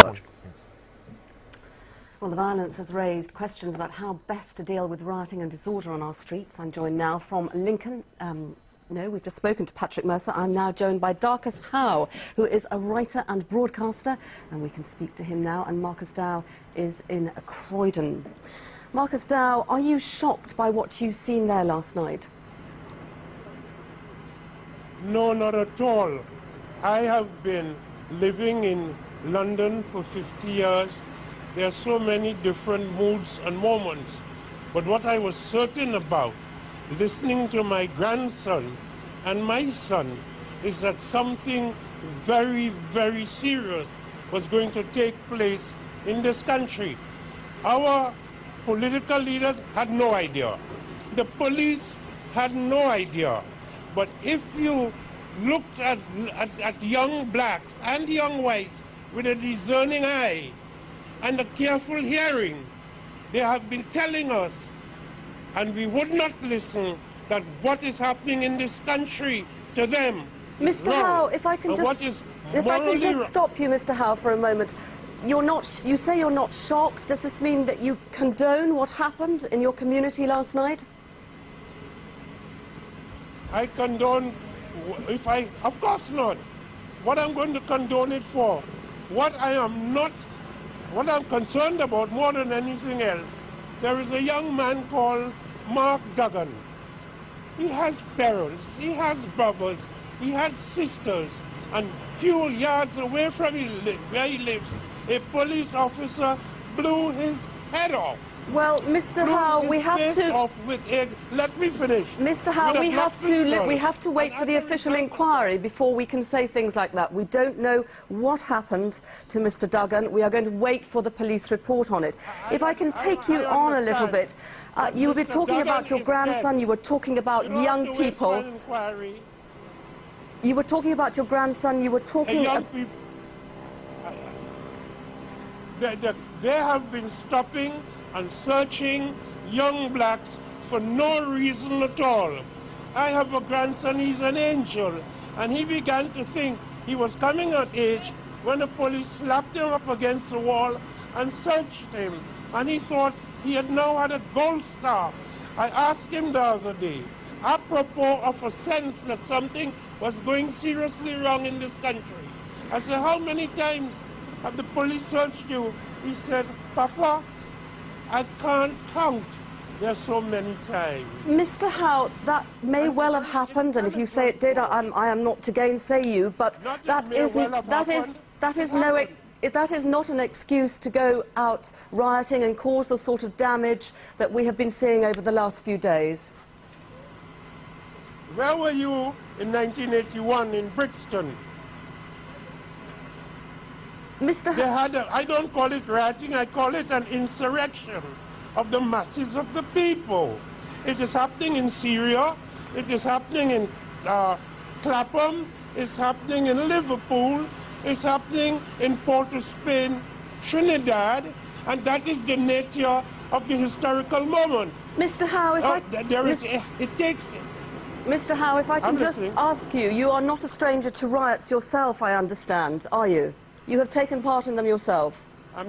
much. Well, the violence has raised questions about how best to deal with rioting and disorder on our streets. I'm joined now from Lincoln. No, we've just spoken to Patrick Mercer. I'm now joined by Darcus Howe, who is a writer and broadcaster, and we can speak to him now. And Marcus Dow is in Croydon. Marcus Dow, are you shocked by what you've seen there last night? No, not at all. I have been living in London for 50 years. There are so many different moods and moments. But what I was certain about, listening to my grandson and my son, is that something very, very serious was going to take place in this country. Our political leaders had no idea. The police had no idea. But if you looked at young blacks and young whites with a discerning eye and a careful hearing, they have been telling us, and we would not listen, that what is happening in this country to them is Mr. wrong. Howe, if I can just stop you, Mr. Howe, for a moment. You say you're not shocked. Does this mean that you condone what happened in your community last night? I condone, of course not. What I'm going to condone it for, what I'm concerned about more than anything else, there is a young man called Mark Duggan. He has parents, he has brothers, he has sisters, and few yards away from where he lives, a police officer blew his head off. Well, Mr. Howe, we have to... Let me finish. Mr. Howe, we have to wait for the official inquiry before we can say things like that. We don't know what happened to Mr. Duggan. We are going to wait for the police report on it. If I can take you on a little bit, you were talking about your grandson, you were talking about young people. You were talking about your grandson, you were talking... They have been stopping and searching young blacks for no reason at all. I have a grandson, he's an angel, and he began to think he was coming of age when the police slapped him up against the wall and searched him, and he thought he had now had a gold star. I asked him the other day, apropos of a sense that something was going seriously wrong in this country. I said, how many times have the police searched you? He said, Papa, I can't count. There's so many times. Mr. Howe, that may well have happened, and if you say it did, I am not to gainsay you, but that is not an excuse to go out rioting and cause the sort of damage that we have been seeing over the last few days. Where were you in 1981 in Brixton? Mr. They had I don't call it rioting, I call it an insurrection of the masses of the people. It is happening in Syria, it is happening in Clapham, it's happening in Liverpool, it's happening in Port of Spain, Trinidad, and that is the nature of the historical moment. Mr. Howe, Mr. Howe, if I can just ask you, you are not a stranger to riots yourself, I understand, are you? You have taken part in them yourself. I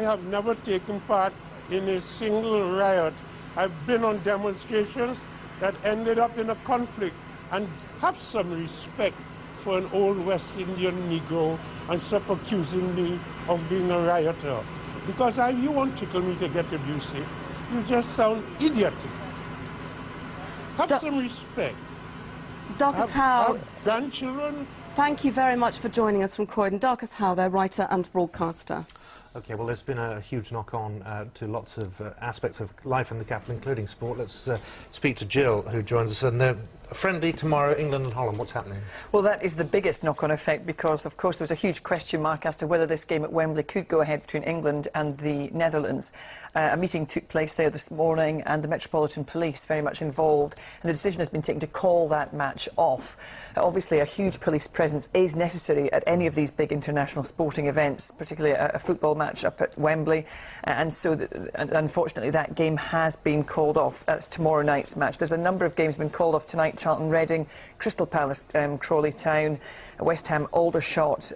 have never taken part in a single riot. I've been on demonstrations that ended up in a conflict, and have some respect for an old West Indian Negro and stop accusing me of being a rioter. Because you won't tickle me to get abusive. You just sound idiotic. Have some respect. Darcus Howe. Grandchildren. Thank you very much for joining us from Croydon. Darcus Howe, their writer and broadcaster. OK, well, there's been a huge knock-on to lots of aspects of life in the capital, including sport. Let's speak to Jill, who joins us. And they're friendly tomorrow, England and Holland. What's happening? Well, that is the biggest knock-on effect because, of course, there was a huge question mark as to whether this game at Wembley could go ahead between England and the Netherlands. A meeting took place there this morning, and the Metropolitan Police very much involved, and the decision has been taken to call that match off. Obviously, a huge police presence is necessary at any of these big international sporting events, particularly a football match up at Wembley, and so unfortunately that game has been called off. That's tomorrow night's match. There's a number of games been called off tonight: Charlton Reading, Crystal Palace, Crawley Town, West Ham Aldershot.